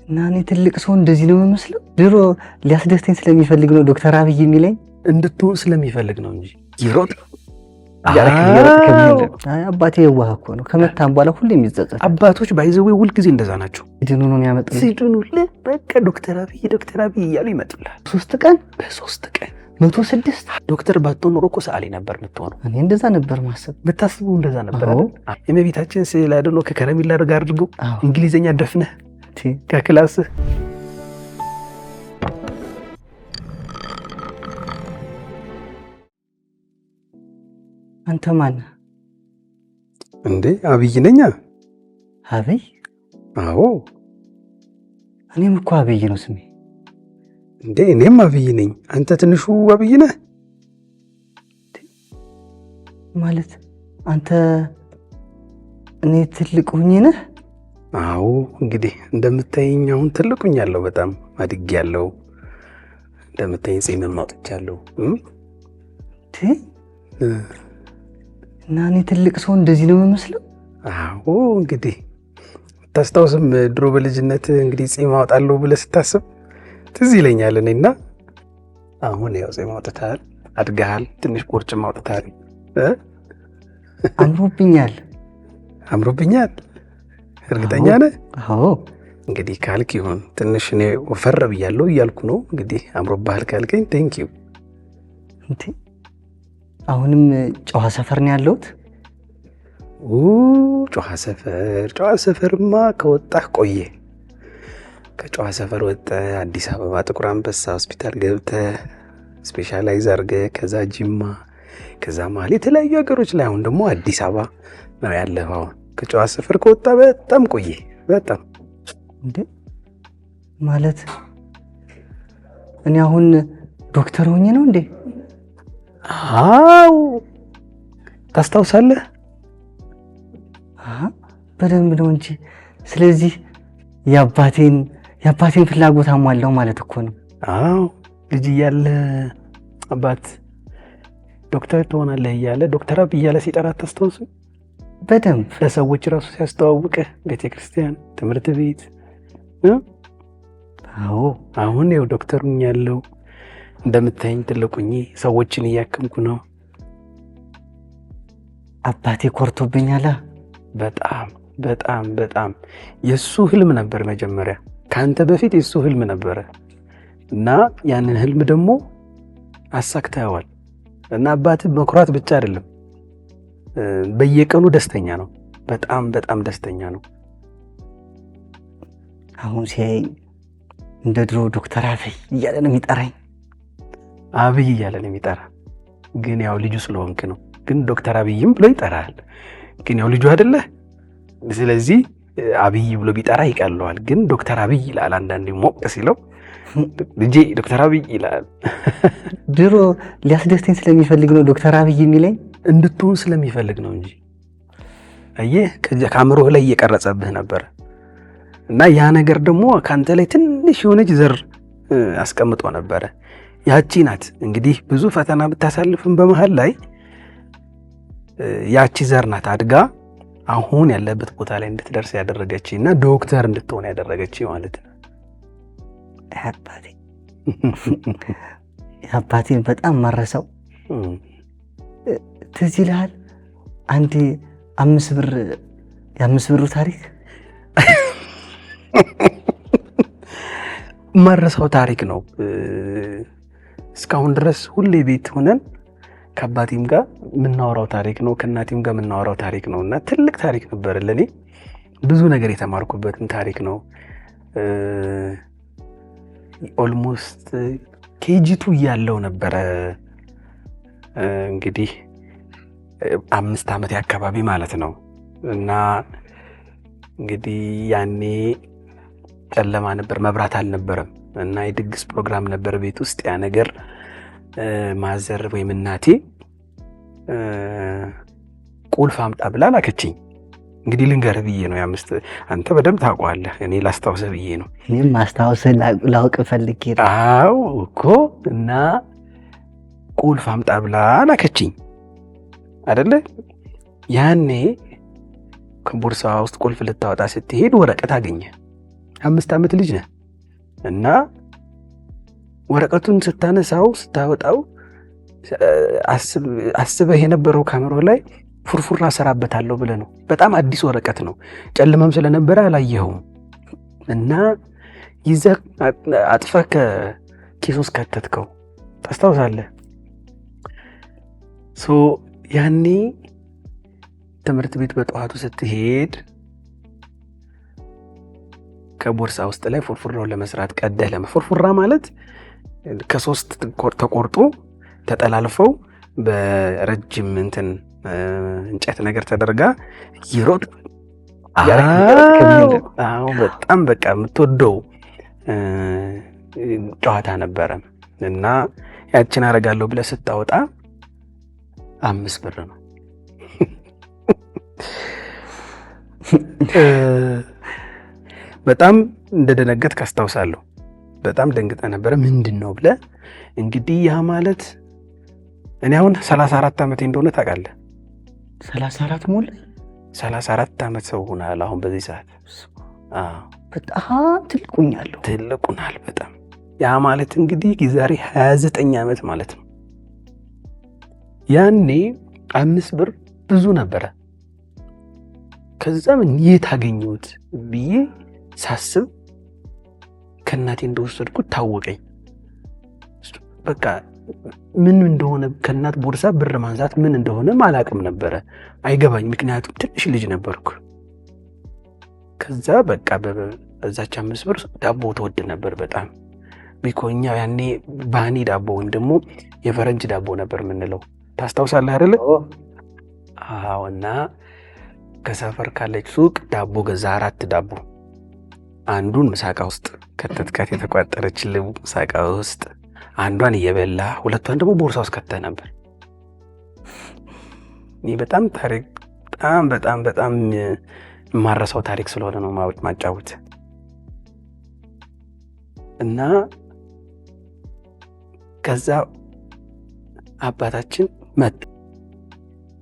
እና እኔ ትልቅ ሰው እንደዚህ ነው የምመስለው? ድሮ ሊያስደስተኝ ስለሚፈልግ ነው ዶክተር አብይ የሚለኝ? እንድትሆን ስለሚፈልግ ነው እንጂ ይሮጥ አባቴ የዋህ እኮ ነው። ከመታም በኋላ ሁሌ የሚጸጸት አባቶች ባይዘው ሁል ጊዜ እንደዛ ናቸው። ሲድኑ ነው የሚያመጡልህ። ሲድኑልህ በቃ ዶክተር አብይ እያሉ ይመጡልሃል። በሶስት ቀን 106 ዶክተር ባትሆን ኖሮ እኮ ሰዓሊ ነበር የምትሆነው። እኔ እንደዛ ነበር ማሰብ። ብታስቡ እንደዛ ነበር አይደል? የእመቤታችን ስዕል አይደል ከከረሜላ ጋር አድርገው እንግሊዘኛ ደፍነህ ከክላስህ አንተ ማን እንዴ? አብይ ነኝ። አብይ? አዎ እኔም እኮ አብይ ነው ስሜ። እንዴ እኔም አብይ ነኝ። አንተ ትንሹ አብይ ነህ ማለት አንተ እኔ ትልቅ ሁኝ ነህ? አዎ እንግዲህ እንደምታየኝ አሁን ትልቁኛለሁ። በጣም አድጌያለሁ። እንደምታየኝ ጺምም አውጥቻለሁ። እና እኔ ትልቅ ሰው እንደዚህ ነው የምመስለው? አዎ እንግዲህ ታስታውስም ድሮ በልጅነት እንግዲህ ጺም አውጣለሁ ብለህ ስታስብ ትዝ ይለኛል። እኔና አሁን ያው ጺም አውጥተሃል፣ አድገሃል፣ ትንሽ ቁርጭም አውጥተሃል። አምሮብኛል። እርግጠኛ ነህ? አዎ እንግዲህ ካልክ ይሁን። ትንሽ እኔ ወፈር ብያለሁ እያልኩ ነው። እንግዲህ አምሮብሃል ካልከኝ ቴንኪው። እንዴ አሁንም ጨዋ ሰፈር ነው ያለሁት? ጨዋ ሰፈርማ ከወጣህ ቆየ። ከጨዋ ሰፈር ወጥተህ አዲስ አበባ ጥቁር አንበሳ ሆስፒታል ገብተህ ስፔሻላይዝ አድርገህ ከዛ ጅማ ከዛ መሀል የተለያዩ ሀገሮች ላይ አሁን ደግሞ አዲስ አበባ ነው ያለኸው። አሁን ከጨዋ ሰፈር ከወጣ በጣም ቆየ። በጣም እንዴ ማለት እኔ አሁን ዶክተር ሆኜ ነው እንዴ? አዎ ታስታውሳለህ? በደንብ ነው እንጂ። ስለዚህ የአባቴን ፍላጎት አሟላው ማለት እኮ ነው። አዎ ልጅ እያለ አባት ዶክተር ትሆናለህ እያለ ዶክተር አብይ እያለ ሲጠራ ታስታውሱ? በደንብ ለሰዎች ራሱ ሲያስተዋውቅህ ቤተክርስቲያን፣ ትምህርት ቤት። አዎ አሁን ያው ዶክተር ሆኛለሁ። እንደምታየኝ ትልቁኝ ሰዎችን እያከምኩ ነው። አባቴ ኮርቶብኛል። በጣም የሱ ህልም ነበር መጀመሪያ። ካንተ በፊት የሱ ህልም ነበረ እና ያንን ህልም ደግሞ አሳክተዋል። እና አባትህ መኩራት ብቻ አይደለም፣ በየቀኑ ደስተኛ ነው። በጣም ደስተኛ ነው። አሁን ሲያይ እንደ ድሮ ዶክተር አብይ እያለ ነው የሚጠራኝ። አብይ እያለ ነው የሚጠራ፣ ግን ያው ልጁ ስለሆንክ ነው። ግን ዶክተር አብይም ብሎ ይጠራል፣ ግን ያው ልጁ አይደለህ። ስለዚህ አብይ ብሎ ቢጠራ ይቀለዋል። ግን ዶክተር አብይ ይላል አንዳንዴ ሞቅ ሲለው፣ ልጄ ዶክተር አብይ ይላል። ድሮ ሊያስደስተኝ ስለሚፈልግ ነው ዶክተር አብይ የሚለኝ? እንድትሆን ስለሚፈልግ ነው እንጂ አየህ ከአእምሮህ ላይ እየቀረጸብህ ነበር። እና ያ ነገር ደግሞ ካንተ ላይ ትንሽ የሆነች ዘር አስቀምጦ ነበረ። ያቺ ናት እንግዲህ ብዙ ፈተና ብታሳልፍም በመሃል ላይ ያቺ ዘር ናት አድጋ አሁን ያለበት ቦታ ላይ እንድትደርስ ያደረገች እና ዶክተር እንድትሆን ያደረገች ማለት ነው። የአባቴን በጣም ማረሰው ትዝ ይልሃል? አንድ 5 ብር የ5 ብሩ ታሪክ ማረሳው ታሪክ ነው። እስካሁን ድረስ ሁሌ ቤት ሆነን ከአባቴም ጋር የምናወራው ታሪክ ነው፣ ከእናቴም ጋር የምናወራው ታሪክ ነው እና ትልቅ ታሪክ ነበር ለኔ። ብዙ ነገር የተማርኩበትም ታሪክ ነው። ኦልሞስት ኬጂቱ እያለው ነበረ እንግዲህ 5 ዓመት አካባቢ ማለት ነው። እና እንግዲህ ያኔ ጨለማ ነበር፣ መብራት አልነበረም እና የድግስ ፕሮግራም ነበር ቤት ውስጥ። ያ ነገር ማዘር ወይም እናቴ ቁልፍ አምጣ ብላ ላከችኝ። እንግዲህ ልንገርህ ብዬ ነው። አንተ በደንብ ታውቀዋለህ፣ እኔ ላስታውስህ ብዬ ነው። እኔም ማስታወስህ ላውቅ ፈልጌ ነው። አዎ እኮ። እና ቁልፍ አምጣ ብላ ላከችኝ አይደለ? ያኔ ከቦርሳዋ ውስጥ ቁልፍ ልታወጣ ስትሄድ ወረቀት አገኘ። 5 ዓመት ልጅ ነህ እና ወረቀቱን ስታወጣው አስበህ የነበረው ካሜራው ላይ ፉርፉራ ሰራበታለሁ ብለህ ነው። በጣም አዲስ ወረቀት ነው። ጨለማም ስለነበረ አላየኸውም እና ይዘህ አጥፈህ ከኪስ ውስጥ ከተትከው ታስታውሳለህ? ያኔ ትምህርት ቤት በጠዋቱ ስትሄድ ከቦርሳ ውስጥ ላይ ፉርፉራውን ለመስራት ቀደህ ፉርፉራ ማለት ከ3 ተቆርጦ ተጠላልፈው በረጅም እንጨት ነገር ተደርጋ ይሮጥ በጣም በቃ የምትወደው ጨዋታ ነበረ እና ያችን አደርጋለሁ ብለህ ስታወጣ 5 ብር ነው። በጣም እንደደነገጥክ አስታውሳለሁ። በጣም ደንግጠህ ነበረ። ምንድን ነው ብለህ እንግዲህ ያ ማለት እኔ አሁን 34 ዓመቴ እንደሆነ ታውቃለህ። 34 ሞላ። 34 ዓመት ሰው ሆናል አሁን በዚህ ሰዓት። በጣም ትልቁኛለሁ። ትልቁናል በጣም። ያ ማለት እንግዲህ የዛሬ 29 ዓመት ማለት ነው። ያኔ 5 ብር ብዙ ነበረ። ከዛ ምን የት አገኘሁት ብዬ ሳስብ ከእናቴ እንደወሰድኩት ታወቀኝ። በቃ ምን እንደሆነ ከእናት ቦርሳ ብር ማንሳት ምን እንደሆነ አላውቅም ነበረ፣ አይገባኝ። ምክንያቱም ትንሽ ልጅ ነበርኩ። ከዛ በቃ በዛች 5 ብር ዳቦ ተወድ ነበር በጣም። ቢኮኛ ያኔ ባኒ ዳቦ ወይም ደግሞ የፈረንጅ ዳቦ ነበር የምንለው። ታስታውሳለህ አይደለ? አዎ። እና ከሰፈር ካለች ሱቅ ዳቦ ገዛ 4 ዳቦ። አንዱን ምሳቃ ውስጥ ከተትካት የተቋጠረች ምሳቃ ውስጥ አንዷን እየበላ 2ቷን ደግሞ ቦርሳ ውስጥ ከተህ ነበር። ይህ በጣም ታሪክ በጣም የማረሳው ታሪክ ስለሆነ ነው ማጫወት። እና ከዛ አባታችን መጣ።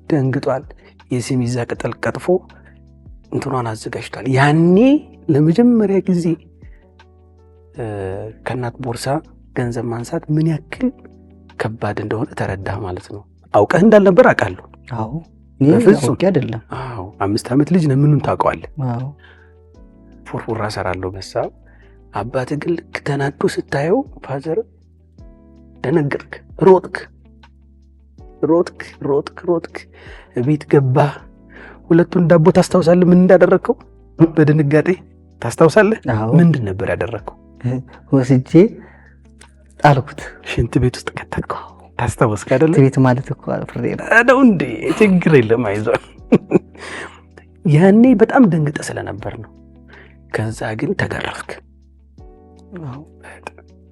ደንግጧል። የሲሚዛ ቅጠል ቀጥፎ እንትኗን አዘጋጅቷል። ያኔ ለመጀመሪያ ጊዜ ከእናት ቦርሳ ገንዘብ ማንሳት ምን ያክል ከባድ እንደሆነ ተረዳህ ማለት ነው። አውቀህ እንዳልነበር አውቃለሁ። አዎ በፍጹም አይደለም። አዎ 5 ዓመት ልጅ ነው። ምኑን ታውቀዋለህ? አዎ ፉርፉራ ሰራለሁ መሳብ። አባትህ ግን ልክ ተናዶ ስታየው ፋዘር ደነገጥክ፣ ሮጥክ ቤት ገባ። 2ቱን ዳቦ ታስታውሳለህ? ምን እንዳደረግከው በድንጋጤ ታስታውሳለህ? ምንድን ነበር ያደረግከው? ወስጄ ጣልኩት። ሽንት ቤት ውስጥ ከተትከው ታስታውስክ አይደለ? ቤት ማለት እኮ አልፍሬ ነው እንዴ? ችግር የለም አይዞህ። ያኔ በጣም ደንግጠ ስለነበር ነው። ከዛ ግን ተገረፍክ።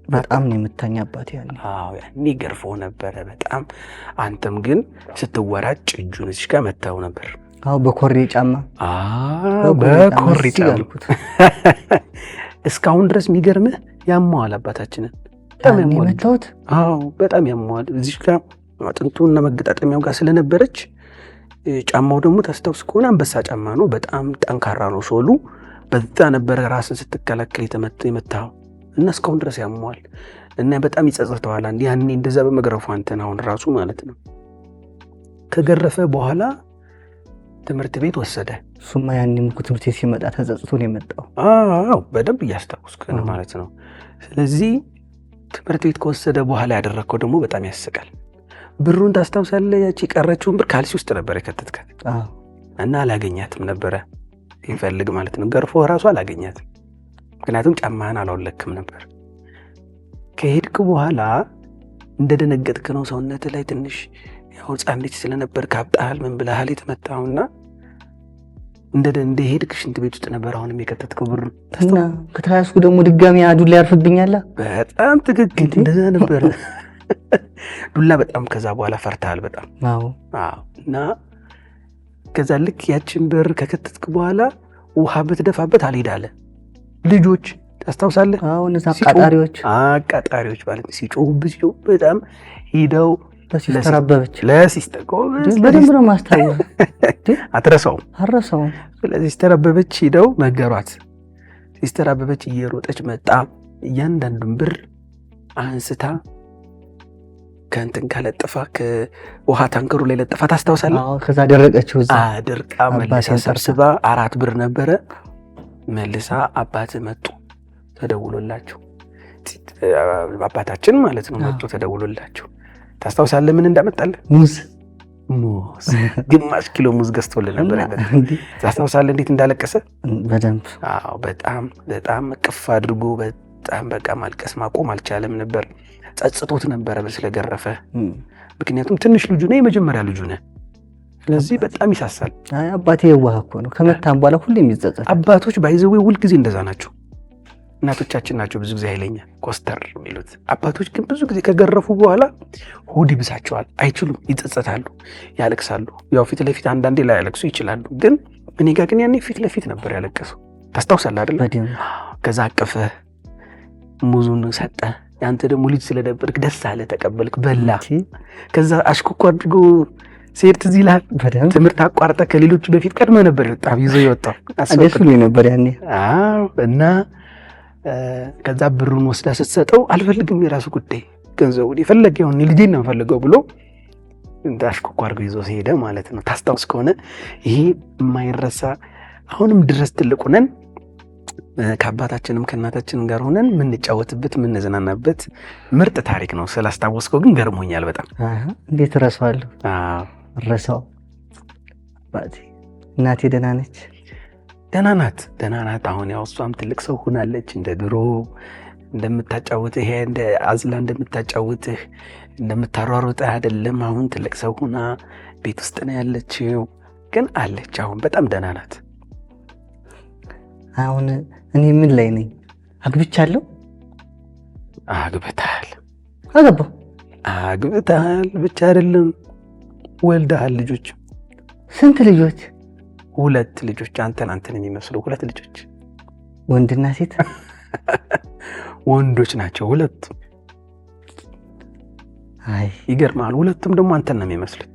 በጣም ነው የምታኝ አባቴ ያኔ። አዎ ያኔ ገርፎ ነበረ በጣም። አንተም ግን ስትወራጭ እጁን እዚህ ጋር መታው ነበር። አዎ በኮሬ ጫማ። በኮሬ ጫማ እስካሁን ድረስ የሚገርምህ ያማዋል አባታችንን። በጣም ያማዋል። አዎ በጣም ያማዋል። እዚህ ጋር አጥንቱና መገጣጠሚያው ጋር ስለነበረች ጫማው ደግሞ ታስታውስ ከሆነ አንበሳ ጫማ ነው። በጣም ጠንካራ ነው ሶሉ። በዛ ነበረ ራስን ስትከላከል የመታው እና እስካሁን ድረስ ያማዋል እና በጣም ይጸጽተዋል። ያኔ እንደዛ በመግረፉ አንተን አሁን ራሱ ማለት ነው። ከገረፈ በኋላ ትምህርት ቤት ወሰደ። እሱማ ያኔም እኮ ትምህርት ቤት ሲመጣ ተጸጽቶ ነው የመጣው። አዎ በደንብ እያስታወስኩ ነው ማለት ነው። ስለዚህ ትምህርት ቤት ከወሰደ በኋላ ያደረግከው ደግሞ በጣም ያስቃል። ብሩን ታስታውሳለህ? ያቺ ቀረችውን ብር ካልሲ ውስጥ ነበር የከተትካት እና አላገኛትም ነበረ ይፈልግ ማለት ነው። ገርፎ ራሱ አላገኛትም፣ ምክንያቱም ጫማህን አላወለክም ነበር። ከሄድክ በኋላ እንደደነገጥክ ነው ሰውነት ላይ ትንሽ ያው ሕፃን ልጅ ስለነበር ካብጣል ምን ብለሃል የተመታውና እንደሄድክ ሽንት ቤት ውስጥ ነበር አሁንም የከተትከው ብር እና ከተያዝኩ ደግሞ ድጋሚ ዱላ ያርፍብኛል። በጣም ትክክል እንደዛ ነበር። ዱላ በጣም ከዛ በኋላ ፈርተሃል በጣም። አዎ እና ከዛ ልክ ያችን ብር ከከተትክ በኋላ ውሃ ብትደፋበት አልሄዳለ። ልጆች ታስታውሳለህ? አዎ እነዛ አቃጣሪዎች ማለት ሲጮሁብህ በጣም ሄደው ለሲስተር አበበች ለሲስተር በደንብ ነው ማስታወስ። አትረሳውም? አረሳውም። ለሲስተር አበበች ሄደው ነገሯት። ሲስተር አበበች እየሮጠች መጣ። እያንዳንዱን ብር አንስታ ከእንትን ካለጠፋ ከውሃ ታንከሩ ላይ ለጠፋ። ታስታውሳለህ? ከዛ ደረቀችው። እዛ አድርቃ መልሳ ሰብስባ 4 ብር ነበረ መልሳ አባት መጡ ተደውሎላቸው፣ አባታችን ማለት ነው መጡ ተደውሎላቸው። ታስታውሳለህ ምን እንዳመጣልህ? ሙዝ ግማሽ ኪሎ ሙዝ ገዝቶልህ ነበር። ታስታውሳለህ እንዴት እንዳለቀሰ? በደንብ አዎ፣ በጣም በጣም ቅፍ አድርጎ በጣም በቃ ማልቀስ ማቆም አልቻለም ነበር። ጸጽቶት ነበረ ስለገረፈ። ምክንያቱም ትንሽ ልጁ ነው፣ የመጀመሪያ ልጁ ነው። ስለዚህ በጣም ይሳሳል። አባቴ የዋህ እኮ ነው። ከመታም በኋላ ሁሌም ይጸጸታል። አባቶች ባይዘው ሁልጊዜ እንደዛ ናቸው። እናቶቻችን ናቸው ብዙ ጊዜ ኃይለኛ ኮስተር የሚሉት። አባቶች ግን ብዙ ጊዜ ከገረፉ በኋላ ሆድ ይብሳቸዋል፣ አይችሉም፣ ይጸጸታሉ፣ ያለቅሳሉ። ያው ፊት ለፊት አንዳንዴ ላይ ያለቅሱ ይችላሉ። ግን እኔ ጋር ግን ያኔ ፊት ለፊት ነበር ያለቀሱ። ታስታውሳለህ አይደል? ከዛ አቀፈ፣ ሙዙን ሰጠ። ያንተ ደግሞ ልጅ ስለደበርክ ደስ አለ፣ ተቀበልክ፣ በላ። ከዛ አሽኮኮ አድርጎ ሲሄድ ትዝ ይልሃል? ትምህርት አቋርጠ ከሌሎቹ በፊት ቀድመ ነበር የወጣው፣ ይዞ የወጣው አስፈቅዶ ነበር ያኔ። አዎ። እና ከዛ ብሩን ወስዳ ስትሰጠው አልፈልግም፣ የራሱ ጉዳይ፣ ገንዘቡን የፈለገውን ልጄን ነው የምፈልገው ብሎ እንደ አሽኮኮ አድርጎ ይዞ ሲሄደ ማለት ነው። ታስታውስ ከሆነ ይሄ የማይረሳ አሁንም ድረስ ትልቁ ነን ከአባታችንም ከእናታችንም ጋር ሆነን የምንጫወትበት የምንዝናናበት ምርጥ ታሪክ ነው። ስላስታወስከው ግን ገርሞኛል በጣም። እንዴት እረሳዋለሁ? ረሳው። እናቴ ደህና ነች? ደህና ናት። አሁን ያው እሷም ትልቅ ሰው ሆናለች። እንደ ድሮ እንደምታጫውትህ እንደ አዝላ እንደምታጫውትህ እንደምታሯሩጥህ አይደለም። አሁን ትልቅ ሰው ሆና ቤት ውስጥ ነው ያለችው። ግን አለች አሁን በጣም ደህና ናት። አሁን እኔ ምን ላይ ነኝ? አግብቻለሁ። አግብተሃል? አግብተሃል ብቻ አይደለም ወልደሃል። ልጆች? ስንት ልጆች? 2 ልጆች። አንተን የሚመስሉ 2 ልጆች። ወንድና ሴት? ወንዶች ናቸው 2። አይ ይገርማል። 2ቱም ደግሞ አንተን ነው የሚመስሉት።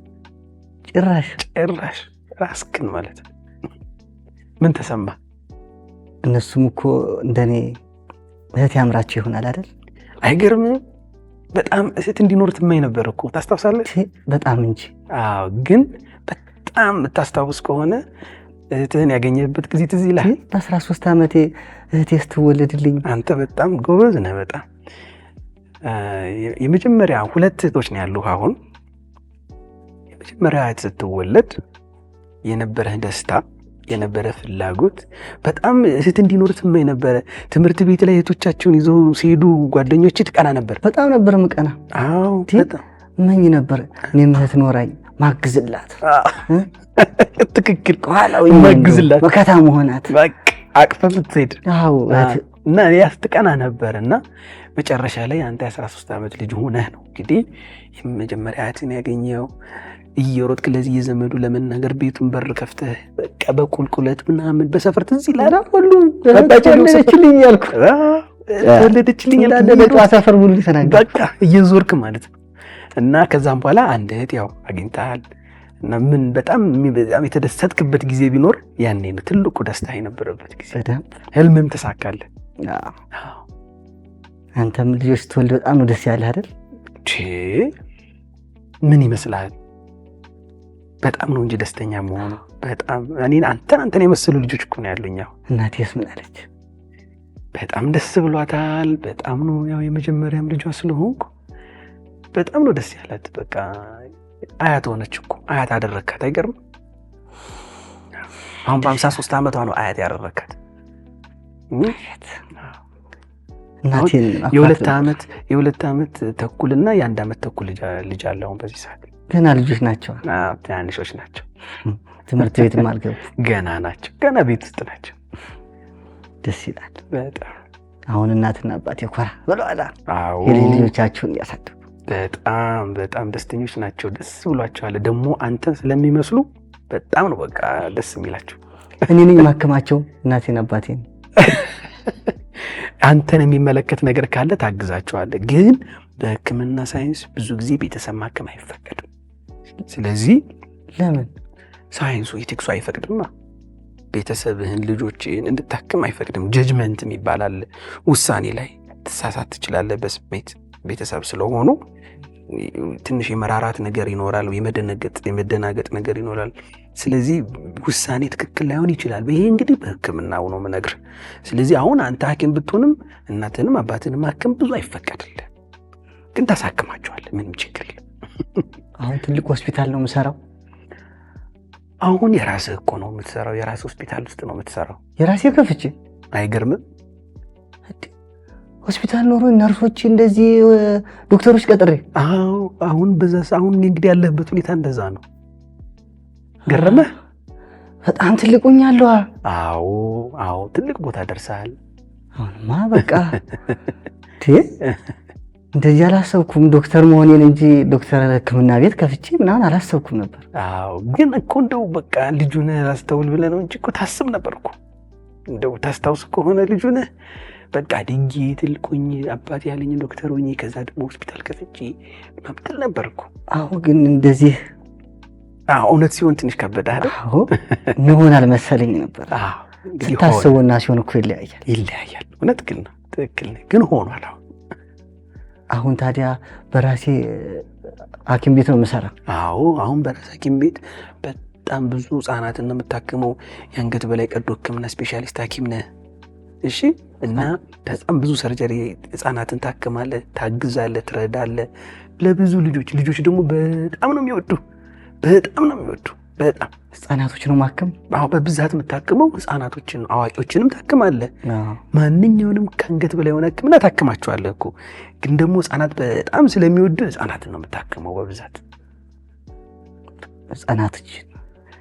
ጭራሽ ራስክን ማለት ነው። ምን ተሰማ? እነሱም እኮ እንደኔ እህት ያምራቸው ይሆናል አይደል? አይገርምም? በጣም እህት እንዲኖር ትመኝ ነበር እኮ። ታስታውሳለህ? በጣም እንጂ። አዎ። ግን በጣም የምታስታውስ ከሆነ እህትህን ያገኘበት ጊዜ ትዝ ይልሃል? በ13 ዓመቴ እህቴ ስትወለድልኝ። አንተ በጣም ጎበዝ ነህ። በጣም የመጀመሪያ 2 እህቶች ነው ያሉህ። አሁን የመጀመሪያ እህት ስትወለድ የነበረህ ደስታ የነበረ ፍላጎት በጣም እህት እንዲኖር ትመኝ ነበረ። ትምህርት ቤት ላይ እህቶቻቸውን ይዘው ሲሄዱ ጓደኞቼ ትቀና ነበር። በጣም ነበር ምቀና። አዎ በጣም እመኝ ነበር እኔም እህት ኖራኝ ማግዝላት። ትክክል። ኋላው ማግዝላት መከታ መሆናት በቃ አቅፈህ ስትሄድ። አዎ እና ያስትቀና ነበር። እና መጨረሻ ላይ አንተ 13 ዓመት ልጅ ሆነህ ነው እንግዲህ የመጀመሪያ እህትን ያገኘው። እየሮጥክ ለዚህ የዘመዱ ለመናገር ቤቱን በር ከፍተህ በቃ በቁልቁለት ምናምን በሰፈር ትዝ ይላል ሁሉ ወለደችልኝ ያልኩ ወለደችልኝ ያልኩ ሰፈር ሁሉ ተናገር በቃ እየዞርክ ማለት ነው። እና ከዛም በኋላ አንድ እህት ያው አግኝተሃል። እና ምን በጣም የተደሰትክበት ጊዜ ቢኖር ያኔ ነው ትልቁ ደስታ የነበረበት ጊዜ። ህልምም ተሳካለ። አንተም ልጆች ስትወልድ በጣም ነው ደስ ያለህ አይደል? ምን ይመስልሃል? በጣም ነው እንጂ ደስተኛ መሆኑ። በጣም አንተን የመሰሉ ልጆች እኮ ነው ያሉኝ። እናቴስ ምን አለች? በጣም ደስ ብሏታል። በጣም ነው ያው የመጀመሪያም ልጇ ስለሆንኩ በጣም ነው ደስ ያላት። በቃ አያት ሆነች እኮ። አያት አደረካት። አይገርም? አሁን በ53 ዓመቷ ነው አያት ያደረካት። እናቴን የ2 ዓመት ተኩልና የ1 ዓመት ተኩል ልጅ አለ አሁን በዚህ ሰዓት። ገና ልጆች ናቸው። ትናንሾች ናቸው። ትምህርት ቤትም አልገቡ። ገና ናቸው። ገና ቤት ውስጥ ናቸው። ደስ ይላል በጣም። አሁን እናትና አባቴ ኮራ ብለዋል። አዎ ልጆቻቸውን ያሳድጉ። በጣም በጣም ደስተኞች ናቸው። ደስ ብሏቸዋል። ደግሞ አንተን ስለሚመስሉ በጣም ነው በቃ ደስ የሚላቸው። እኔ ነኝ ማከማቸው እናቴን አባቴን። አንተን የሚመለከት ነገር ካለ ታግዛቸዋለህ። ግን በሕክምና ሳይንስ ብዙ ጊዜ ቤተሰብ ማከም አይፈቀድም። ስለዚህ ለምን? ሳይንሱ ኢቲክሱ አይፈቅድማ። ቤተሰብህን ልጆችን እንድታክም አይፈቅድም። ጀጅመንት ይባላል። ውሳኔ ላይ ትሳሳት ትችላለህ። በስሜት ቤተሰብ ስለሆኑ ትንሽ የመራራት ነገር ይኖራል፣ የመደናገጥ ነገር ይኖራል። ስለዚህ ውሳኔ ትክክል ላይሆን ይችላል። ይሄ እንግዲህ በሕክምናው ነው የምነግርህ። ስለዚህ አሁን አንተ ሐኪም ብትሆንም እናትንም አባትንም ማከም ብዙ አይፈቀድልህ፣ ግን ታሳክማቸዋለህ። ምንም ችግር የለም። አሁን ትልቅ ሆስፒታል ነው የምሰራው። አሁን የራስህ እኮ ነው የምትሰራው። የራስህ ሆስፒታል ውስጥ ነው የምትሰራው። የራሴ ከፍቼ አይገርምም? ሆስፒታል ኖሮ ነርሶች እንደዚህ ዶክተሮች ቀጥሬ። አሁን አሁን እንግዲህ ያለህበት ሁኔታ እንደዛ ነው። ገረመህ? በጣም ትልቁኛለሁ። አዎ ትልቅ ቦታ ደርሰሃል። አሁንማ በቃ እንደዚህ አላሰብኩም ዶክተር መሆኔን እንጂ ዶክተር ሕክምና ቤት ከፍቼ ምናምን አላሰብኩም ነበር። ግን እኮ እንደው በቃ ልጁን አስተውል ብለህ ነው እንጂ እኮ ታስብ ነበር እኮ። እንደው ታስታውስ ከሆነ ልጁን በቃ ድንጌ ትልቁኝ አባት ያለኝ ዶክተር ሆኜ ከዛ ደግሞ ሆስፒታል ከፍቼ መብትል ነበር እኮ። ግን እንደዚህ እውነት ሲሆን ትንሽ ከበደ አይደል? መሆን አልመሰለኝ ነበር። ስታስበውና ሲሆን እኮ ይለያያል። እውነት ግን ነው፣ ትክክል ነህ። ግን ሆኗል። አሁን ታዲያ በራሴ ሐኪም ቤት ነው የምሰራው። አሁን በራሴ ሐኪም ቤት በጣም ብዙ ህጻናትን ነው የምታክመው። የአንገት በላይ ቀዶ ሕክምና ስፔሻሊስት ሐኪም ነህ። እሺ። እና በጣም ብዙ ሰርጀሪ ህጻናትን ታክማለህ፣ ታግዛለህ፣ ትረዳለህ። ለብዙ ልጆች ደግሞ በጣም ነው የሚወዱ። በጣም ህጻናቶች ነው ማከም። በብዛት የምታክመው ህጻናቶችን፣ አዋቂዎችንም ታክማለህ። ማንኛውንም ከአንገት በላይ የሆነ ሕክምና ታክማቸዋለህ እኮ። ግን ደግሞ ህጻናት በጣም ስለሚወዱ ህጻናትን ነው የምታክመው በብዛት።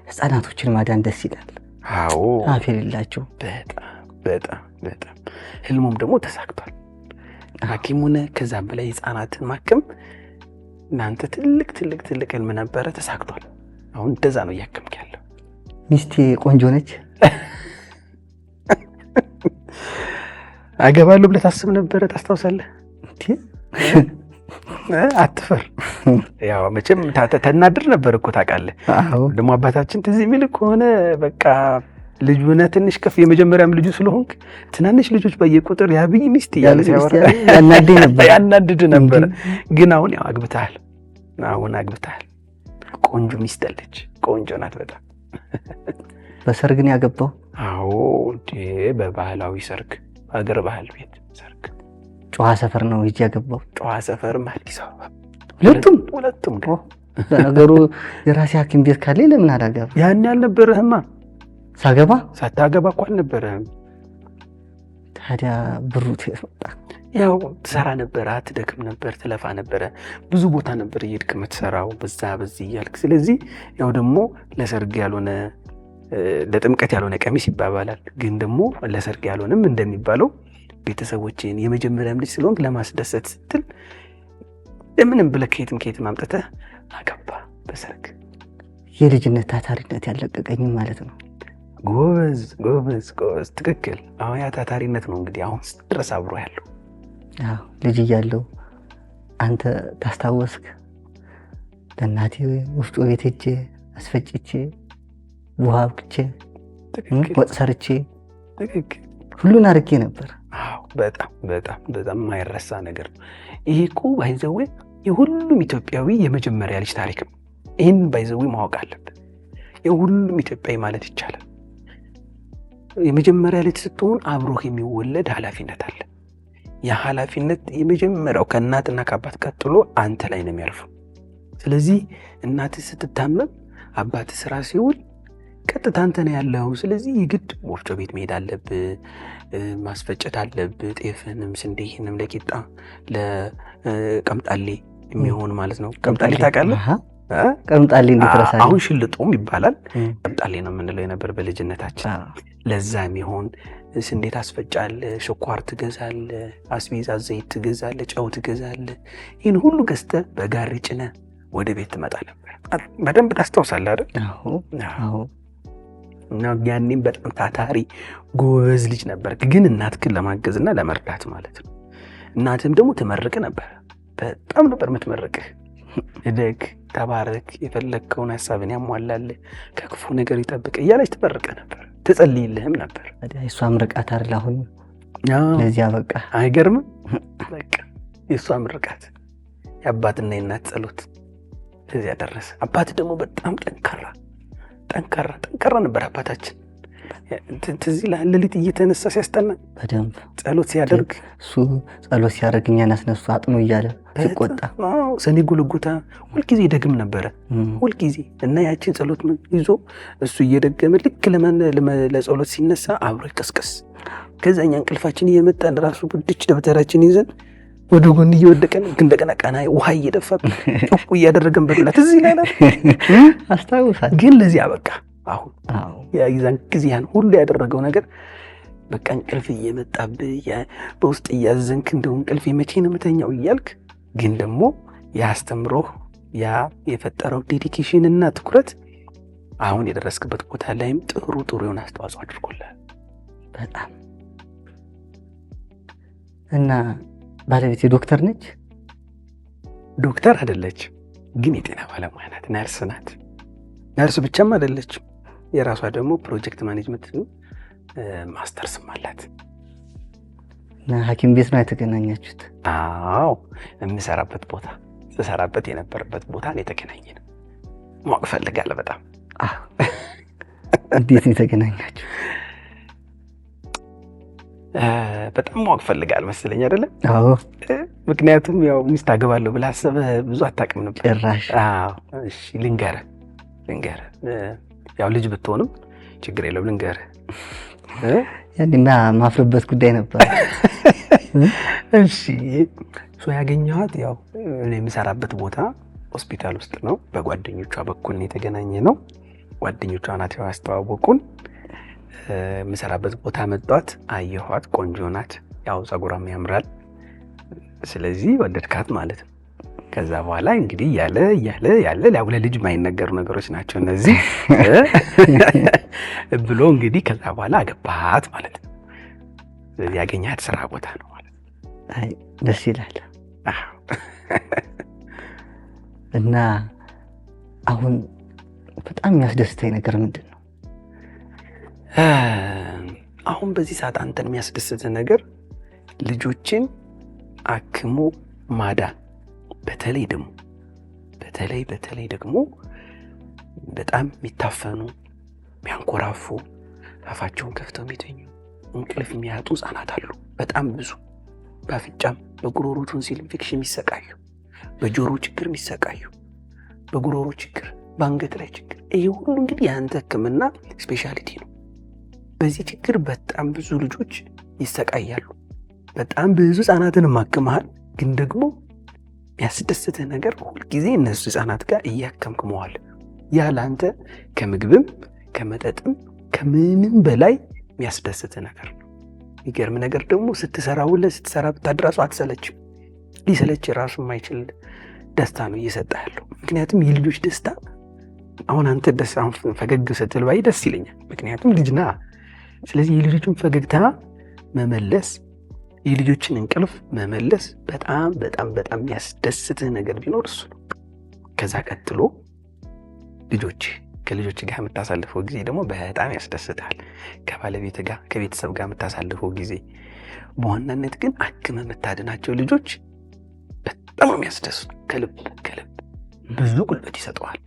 ህጻናቶችን ማዳን ደስ ይላል። አፍ የሌላቸው በጣም ህልሙም ደግሞ ተሳክቷል። ሐኪም ሆነህ ከዛም በላይ ህጻናትን ማከም እናንተ ትልቅ ህልም ነበረ፣ ተሳክቷል። አሁን እንደዛ ነው እያከምክ ያለው። ሚስቴ ቆንጆ ነች። አገባለሁ ብለህ ታስብ ነበረ? ታስታውሳለህ? አትፈር። ያው መቼም ተናድር ነበር እኮ ታውቃለህ። ደግሞ አባታችን ትዝ የሚል ከሆነ በቃ ልጅ ሆነ ትንሽ ከፍ የመጀመሪያም ልጁ ስለሆንክ ትናንሽ ልጆች በየቁጥር ያብይ ሚስት እያለ ሲያወራ ያናድድ ነበር። ግን አሁን ያው አግብተሃል። ቆንጆ ሚስት አለች። ቆንጆ ናት በጣም። በሰርግ ነው ያገባው? በባህላዊ ሰርግ፣ በሀገር ባህል ቤት ሰርግ። ጨዋ ሰፈር ነው ሂጅ ያገባው? ጨዋ ሰፈርም አዲስ አበባ። ሁለቱም ግን ለነገሩ የራሴ ሐኪም ቤት ካለ ለምን አላገባ? ያን ያልነበረህማ ሳታገባ እኮ አልነበረህም። ታዲያ ብሩ ተወጣ። ያው ትሰራ ነበር፣ አትደክም ነበር፣ ትለፋ ነበረ። ብዙ ቦታ ነበር እየሄድክ የምትሰራው በዚህ እያልክ። ስለዚህ ያው ደግሞ ለሰርግ ያልሆነ ለጥምቀት ያልሆነ ቀሚስ ይባባላል። ግን ደግሞ ለሰርግ ያልሆነም እንደሚባለው ቤተሰቦችን የመጀመሪያም ልጅ ስለሆንክ ለማስደሰት ስትል ለምንም ብለህ ከየትም አምጥተህ አገባ በሰርግ። የልጅነት ታታሪነት ያለቀቀኝም ማለት ነው። ጎበዝ ትክክል። አሁን ያ ታታሪነት ነው እንግዲህ አሁን ድረስ አብሮ ያለው። ልጅ እያለሁ አንተ ታስታወስክ? ለእናቴ ወፍጮ ቤት ሄጄ አስፈጭቼ ውሃ አብቅቼ ወጥ ሰርቼ ሁሉን አድርጌ ነበር። በጣም የማይረሳ ነገር ነው ይሄ እኮ። ባይዘዌ የሁሉም ኢትዮጵያዊ የመጀመሪያ ልጅ ታሪክ ነው። ይህን ባይዘዌ ማወቅ አለብን። የሁሉም ኢትዮጵያዊ ማለት ይቻላል የመጀመሪያ ልጅ ስትሆን አብሮህ የሚወለድ ኃላፊነት አለ። ያ ኃላፊነት የመጀመሪያው ከእናትና ከአባት ቀጥሎ አንተ ላይ ነው የሚያርፈው። ስለዚህ እናትህ ስትታመም አባትህ ስራ ሲውል ቀጥታ አንተ ነው ያለው። ስለዚህ የግድ ወፍጮ ቤት መሄድ አለብህ፣ ማስፈጨት አለብህ። ጤፍንም ስንዴህንም ለቂጣ ለቀምጣሌ የሚሆን ማለት ነው። ቀምጣሌ ታውቃለህ? ቀምጣሌ እንድትረሳለህ። አሁን ሽልጦም ይባላል። ቀምጣሌ ነው የምንለው የነበር በልጅነታችን። ለዛ የሚሆን ስንዴ ታስፈጫለህ፣ ስኳር ትገዛለህ፣ አስቤዛ ዘይት ትገዛለህ፣ ጨው ትገዛለህ። ይህን ሁሉ ገዝተህ በጋሪ ጭነህ ወደ ቤት ትመጣ ነበር። በደንብ ታስታውሳለህ አይደል? እና ያኔም በጣም ታታሪ ጎበዝ ልጅ ነበር። ግን እናትህን ለማገዝና ለመርዳት ማለት ነው። እናትህም ደግሞ ትመርቅ ነበር። በጣም ነበር የምትመርቅህ። እደግ፣ ተባረክ፣ የፈለግከውን ሀሳብን ያሟላልህ፣ ከክፉ ነገር ይጠብቅ እያለች ትመርቅ ነበር። ትጸልይልህም ነበር። የእሷ ምርቃት አይደል አሁን ለዚያ በቃ አይገርምም? በቃ የእሷ ምርቃት የአባትና የእናት ጸሎት ለዚያ ደረሰ። አባት ደግሞ በጣም ጠንካራ ነበር አባታችን። ትዝ ይልሃል ሌሊት እየተነሳ ሲያስጠና በደንብ ጸሎት ሲያደርግ፣ እሱ ጸሎት ሲያደርግ እኛን አስነሱ አጥኑ እያለ ሲቆጣ ሰኔ ጎልጎታ ሁልጊዜ ይደግም ነበረ ሁልጊዜ። እና ያችን ጸሎት ይዞ እሱ እየደገመ ልክ ለጸሎት ሲነሳ አብሮ ይቀስቀስ። ከዛ እኛ እንቅልፋችን እየመጣን ራሱ ብድች ደብተራችን ይዘን ወደ ጎን እየወደቀን እንደገና ቀና ውሃ እየደፋብን ጮኩ እያደረገን በዱላ ትዝ ይላል። አስታውሳለሁ። ግን ለዚያ በቃ አሁን የዛን ጊዜ ያን ሁሉ ያደረገው ነገር በቃ እንቅልፍ እየመጣብህ በውስጥ እያዘንክ እንደው እንቅልፍ መቼ ነው የምተኛው እያልክ፣ ግን ደግሞ ያስተምሮህ ያ የፈጠረው ዴዲኬሽን እና ትኩረት አሁን የደረስክበት ቦታ ላይም ጥሩ የሆነ አስተዋጽኦ አድርጎልሃል በጣም። እና ባለቤቴ ዶክተር ነች? ዶክተር አይደለች፣ ግን የጤና ባለሙያ ናት። ነርስ ናት። ነርስ ብቻም አይደለችም፣ የራሷ ደግሞ ፕሮጀክት ማኔጅመንት ማስተርስም አላት። እና ሐኪም ቤት ነው የተገናኛችሁት? አዎ፣ ስሰራበት የነበረበት ቦታ ነው የተገናኘነው። ማወቅ ፈልጋለሁ በጣም። እንዴት ነው የተገናኛችሁ? በጣም ማወቅ ፈልጋለሁ መሰለኝ አይደለ? አዎ። ምክንያቱም ያው ሚስት አገባለሁ ብለህ አስበህ ብዙ አታውቅም ነበር። ጭራሽ? አዎ። እሺ ልንገርህ። ያው ልጅ ብትሆንም ችግር የለውም ልንገርህ። ያንና ማፍረበት ጉዳይ ነበር። እሺ ያገኘኋት ያው እኔ የምሰራበት ቦታ ሆስፒታል ውስጥ ነው። በጓደኞቿ በኩል ነው የተገናኘ ነው። ጓደኞቿ ናቸው ያስተዋወቁን። የምሰራበት ቦታ መጣት፣ አየኋት፣ ቆንጆ ናት፣ ያው ጸጉሯም ያምራል። ስለዚህ ወደድካት ማለት ነው። ከዛ በኋላ እንግዲህ ያለ ለልጅ የማይነገሩ ነገሮች ናቸው እነዚህ ብሎ እንግዲህ ከዛ በኋላ አገባት ማለት ነው። ስለዚህ ያገኛት ስራ ቦታ ነው ማለት ነው። አይ ደስ ይላል። እና አሁን በጣም የሚያስደስተኝ ነገር ምንድን ነው? አሁን በዚህ ሰዓት አንተን የሚያስደስት ነገር ልጆችን አክሞ ማዳን፣ በተለይ ደግሞ በጣም የሚታፈኑ የሚያንኮራፉ አፋቸውን ከፍተው የሚተኙ እንቅልፍ የሚያጡ ህጻናት አሉ። በጣም ብዙ በአፍንጫም በጉሮሮ ቶንሲል ኢንፌክሽን የሚሰቃዩ፣ በጆሮ ችግር የሚሰቃዩ፣ በጉሮሮ ችግር፣ በአንገት ላይ ችግር። ይሄ ሁሉ እንግዲህ የአንተ ህክምና ስፔሻሊቲ ነው። በዚህ ችግር በጣም ብዙ ልጆች ይሰቃያሉ። በጣም ብዙ ህጻናትን ማክመሃል። ግን ደግሞ የሚያስደስትህ ነገር ሁልጊዜ እነሱ ህጻናት ጋር እያከምክ መዋል። ያ ለአንተ ከምግብም ከመጠጥም ከምንም በላይ የሚያስደስትህ ነገር ነው። የሚገርም ነገር ደግሞ ስትሰራ ብታድራሱ አትሰለችም። ሊሰለች ራሱ የማይችል ደስታ ነው እየሰጠህ ያለው። ምክንያቱም የልጆች ደስታ አሁን አንተ አሁን ፈገግ ስትል ባይ ደስ ይለኛል። ምክንያቱም ልጅና ስለዚህ የልጆችን ፈገግታ መመለስ፣ የልጆችን እንቅልፍ መመለስ በጣም የሚያስደስትህ ነገር ቢኖር እሱ ነው። ከዛ ቀጥሎ ከልጆች ጋር የምታሳልፈው ጊዜ ደግሞ በጣም ያስደስታል። ከባለቤት ጋር ከቤተሰብ ጋር የምታሳልፈው ጊዜ፣ በዋናነት ግን አክመህ የምታድናቸው ልጆች በጣም የሚያስደስቱ ከልብ ብዙ ጉልበት ይሰጠዋል።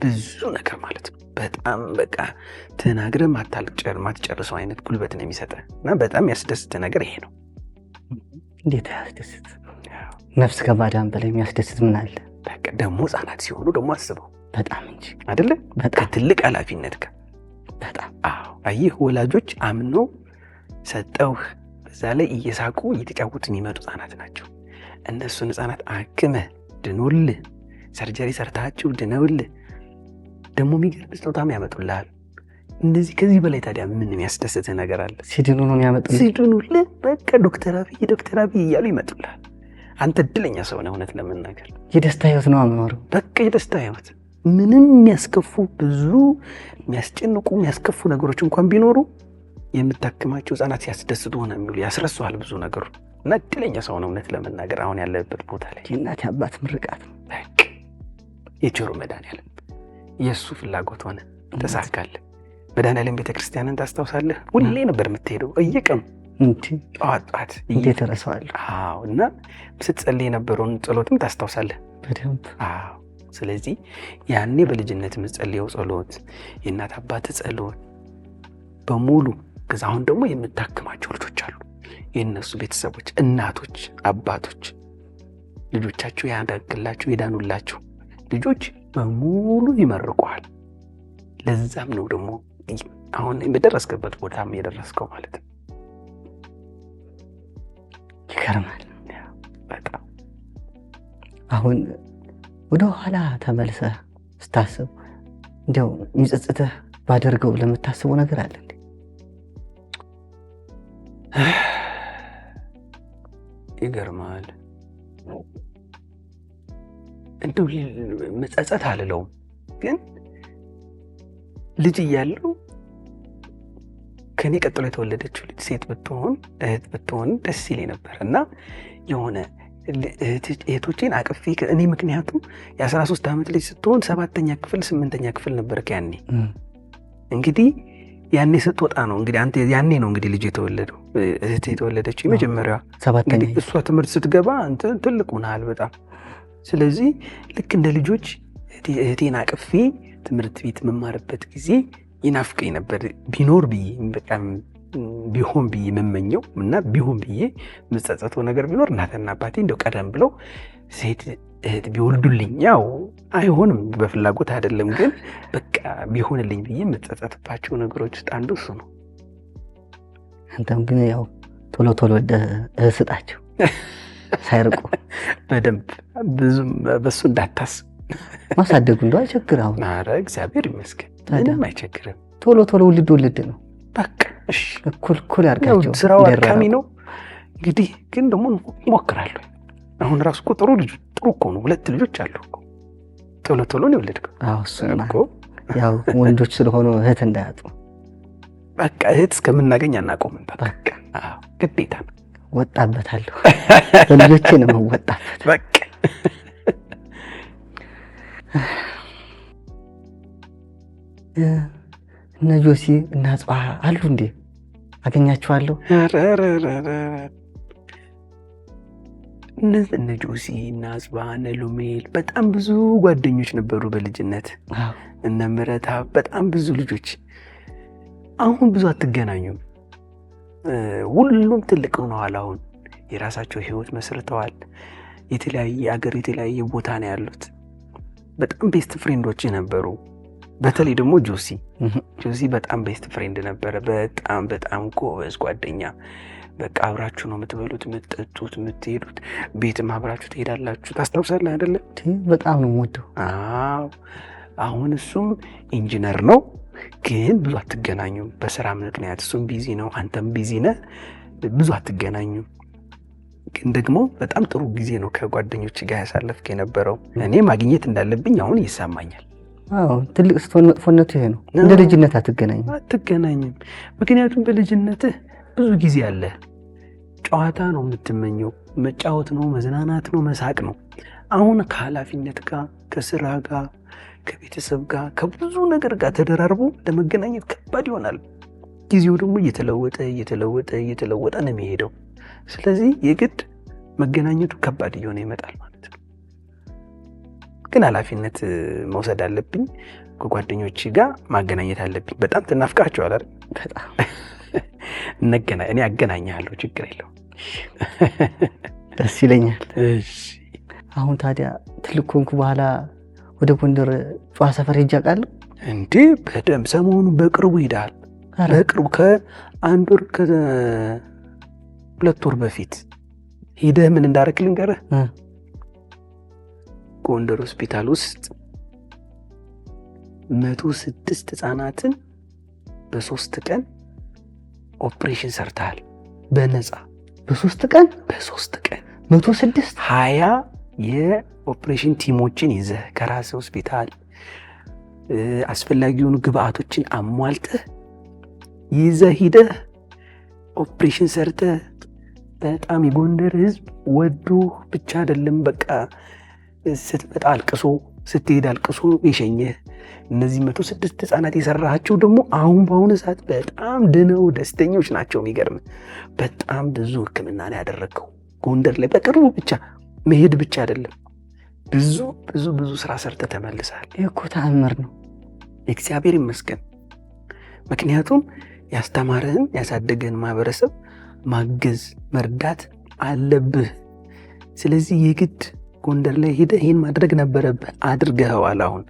ብዙ ነገር ማለት ነው። በጣም በቃ ተናግረህ ማትጨርሰው አይነት ጉልበት ነው የሚሰጠህ እና በጣም ያስደስት ነገር ይሄ ነው። እንዴት ያስደስት! ነፍስ ከማዳን በላይ የሚያስደስት ምን አለ? በቃ ደግሞ ህጻናት ሲሆኑ ደግሞ አስበው በጣም እንጂ አይደለ? ከትልቅ ኃላፊነት ጋር በጣም አየህ፣ ወላጆች አምኖ ሰጠውህ፣ በዛ ላይ እየሳቁ እየተጫወቱ የሚመጡ ህጻናት ናቸው። እነሱን ህጻናት አክመህ ድኖልህ፣ ሰርጀሪ ሰርታችሁ ድነውልህ ደግሞ የሚገርም ስጦታም ያመጡልሃል። እንደዚህ ከዚህ በላይ ታዲያ ምን የሚያስደስትህ ነገር አለ? ሲድኑ ነው የሚያመጡልህ። ሲድኑልህ በቃ ዶክተር አብይ እያሉ ይመጡልሃል። አንተ እድለኛ ሰው ነህ። እውነት ለመናገር የደስታ ህይወት ነው የምኖረው። በቃ የደስታ ህይወት። ምንም የሚያስከፉ ብዙ የሚያስጨንቁ የሚያስከፉ ነገሮች እንኳን ቢኖሩ የምታክማቸው ህጻናት ሲያስደስቱ ሆነ የሚሉ ያስረሱሃል ብዙ ነገሩ እና እድለኛ ሰው ነው እውነት ለመናገር አሁን ያለበት ቦታ ላይ። የእናት አባት ምርቃት ነው። በቃ የቸሩ መድኃኒዓለም የእሱ ፍላጎት ሆነ ተሳካለ። መድኃኔዓለም ቤተክርስቲያንን ታስታውሳለህ? ሁሌ ነበር የምትሄደው እየቀኑ ጠዋት። እንዴት እረሳዋለሁ? አዎ። እና ስትጸልይ የነበረውን ጸሎትም ታስታውሳለህ? በደንብ። አዎ። ስለዚህ ያኔ በልጅነት የምትጸልየው ጸሎት፣ የእናት አባት ጸሎት በሙሉ ከዛ አሁን ደግሞ የምታክማቸው ልጆች አሉ። የእነሱ ቤተሰቦች እናቶች፣ አባቶች ልጆቻቸው ያዳግላቸው የዳኑላቸው ልጆች በሙሉ ይመርቁሃል። ለዛም ነው ደግሞ አሁን በደረስክበት ቦታም የደረስከው ማለት ነው። ይገርማል በጣም። አሁን ወደ ኋላ ተመልሰህ ስታስብ እንዲያው የሚጸጽትህ ባደርገው ለምታስበው ነገር አለ እንዴ? ይገርማል። እንደው መጸጸት አልለውም፣ ግን ልጅ እያለሁ ከኔ ቀጥሎ የተወለደችው ልጅ ሴት ብትሆን እህት ብትሆን ደስ ይለኝ ነበር እና የሆነ እህቶቼን አቅፌ እኔ ምክንያቱም የ13 ዓመት ልጅ ስትሆን 7ኛ ክፍል 8ኛ ክፍል ነበር ያኔ። እንግዲህ ያኔ ስትወጣ ነው እንግዲህ አንተ ያኔ ነው እንግዲህ ልጅ የተወለደው እህት የተወለደችው የመጀመሪያዋ። እንግዲህ እሷ ትምህርት ስትገባ አንተ ትልቅ ሆነሃል በጣም። ስለዚህ ልክ እንደ ልጆች እህቴን አቅፌ ትምህርት ቤት መማርበት ጊዜ ይናፍቀኝ ነበር። ቢኖር ብዬ በጣም ቢሆን ብዬ መመኘው እና ቢሆን ብዬ መጸጸተው ነገር ቢኖር እናትና አባቴ እንደው ቀደም ብለው ሴት እህት ቢወልዱልኝ። ያው አይሆንም በፍላጎት አይደለም፣ ግን በቃ ቢሆንልኝ ብዬ መጸጸትባቸው ነገሮች ውስጥ አንዱ እሱ ነው። አንተም ግን ያው ቶሎ ቶሎ ስጣቸው ሳይርቁ በደንብ ብዙም በሱ እንዳታስብ። ማሳደጉ እንደው አይቸግርም። ኧረ እግዚአብሔር ይመስገን ምንም አይቸግርም። ቶሎ ቶሎ ውልድ ነው በቃ። እሺ እኩል ያርጋቸው። ስራው አድካሚ ነው እንግዲህ፣ ግን ደግሞ እሞክራለሁ። አሁን ራሱ እኮ ጥሩ እኮ ነው። 2 ልጆች አሉ እኮ ቶሎ ቶሎ ነው የወለድከው። አዎ እሱማ ያው ወንዶች ስለሆኑ እህት እንዳያጡ በቃ እህት እስከምናገኝ አናቆምም። በቃ አዎ ግዴታ ነው። ወጣበታለሁ በልጆቼ ነው የምወጣበት በቃ። እነ ጆሲ እና ጽባህ አሉ እንዴ? አገኛቸዋለሁ? እነ ጆሲ እና ጽባህ እነ ሉሜል በጣም ብዙ ጓደኞች ነበሩ በልጅነት። እነ ምረታ በጣም ብዙ ልጆች። አሁን ብዙ አትገናኙም። ሁሉም ትልቅ ሆነዋል። አሁን የራሳቸው ህይወት መስርተዋል። የተለያየ አገር የተለያየ ቦታ ነው ያሉት። በጣም ቤስት ፍሬንዶች ነበሩ። በተለይ ደግሞ ጆሲ በጣም ቤስት ፍሬንድ ነበረ። በጣም ጎበዝ ጓደኛ። በቃ አብራችሁ ነው የምትበሉት፣ የምትጠጡት፣ የምትሄዱት፣ ቤትም አብራችሁ ትሄዳላችሁ። ታስታውሳለህ አይደለ? በጣም ነው የምወደው። አዎ። አሁን እሱም ኢንጂነር ነው፣ ግን ብዙ አትገናኙም በስራ ምክንያት። እሱም ቢዚ ነው፣ አንተም ቢዚ ነህ፣ ብዙ አትገናኙም። ግን ደግሞ በጣም ጥሩ ጊዜ ነው ከጓደኞች ጋር ያሳለፍክ የነበረው። እኔ ማግኘት እንዳለብኝ አሁን ይሰማኛል። አዎ ትልቅ ስትሆን መጥፎነቱ ይሄ ነው። እንደ ልጅነት አትገናኝም። ምክንያቱም በልጅነትህ ብዙ ጊዜ አለ። ጨዋታ ነው የምትመኘው፣ መጫወት ነው፣ መዝናናት ነው፣ መሳቅ ነው። አሁን ከኃላፊነት ጋር፣ ከስራ ጋር፣ ከቤተሰብ ጋር፣ ከብዙ ነገር ጋር ተደራርቦ ለመገናኘት ከባድ ይሆናል። ጊዜው ደግሞ እየተለወጠ ነው የሚሄደው። ስለዚህ የግድ መገናኘቱ ከባድ እየሆነ ይመጣል ማለት ነው። ግን ኃላፊነት መውሰድ አለብኝ። ከጓደኞች ጋር ማገናኘት አለብኝ። በጣም ትናፍቃቸዋል አይደል? በጣም እኔ አገናኛለሁ፣ ችግር የለውም። ደስ ይለኛል። እሺ። አሁን ታዲያ ትልቅ ኮንኩ በኋላ ወደ ጎንደር ጨዋ ሰፈር ሄጄ አውቃለሁ እንዴ? በደምብ ሰሞኑን በቅርቡ ሄዳል። በቅርቡ ከ1 ወር ከ2 ወር በፊት ሄደህ ምን እንዳደረክ ልንገርህ። ጎንደር ሆስፒታል ውስጥ 106 ህፃናትን በ3 ቀን ኦፕሬሽን ሰርተሃል በነፃ። በ3 ቀን 106 20 የኦፕሬሽን ቲሞችን ይዘህ ከራስ ሆስፒታል አስፈላጊውን ግብአቶችን አሟልተህ ይዘህ ሂደህ ኦፕሬሽን ሰርተህ በጣም የጎንደር ህዝብ ወዶ ብቻ አይደለም በቃ ስትመጣ አልቅሶ ስትሄድ አልቅሶ የሸኘህ እነዚህ 106 ህፃናት የሰራቸው ደግሞ አሁን በአሁኑ ሰዓት በጣም ድነው ደስተኞች ናቸው። የሚገርም በጣም ብዙ ህክምና ነው ያደረገው ጎንደር ላይ በቅርቡ ብቻ መሄድ ብቻ አይደለም ብዙ ብዙ ብዙ ስራ ሰርተ ተመልሰሃል። ይህ እኮ ተአምር ነው። እግዚአብሔር ይመስገን። ምክንያቱም ያስተማረህን ያሳደገህን ማህበረሰብ ማገዝ መርዳት አለብህ። ስለዚህ የግድ ጎንደር ላይ ሄደህ ይህን ማድረግ ነበረብህ፣ አድርገኸዋል አሁን።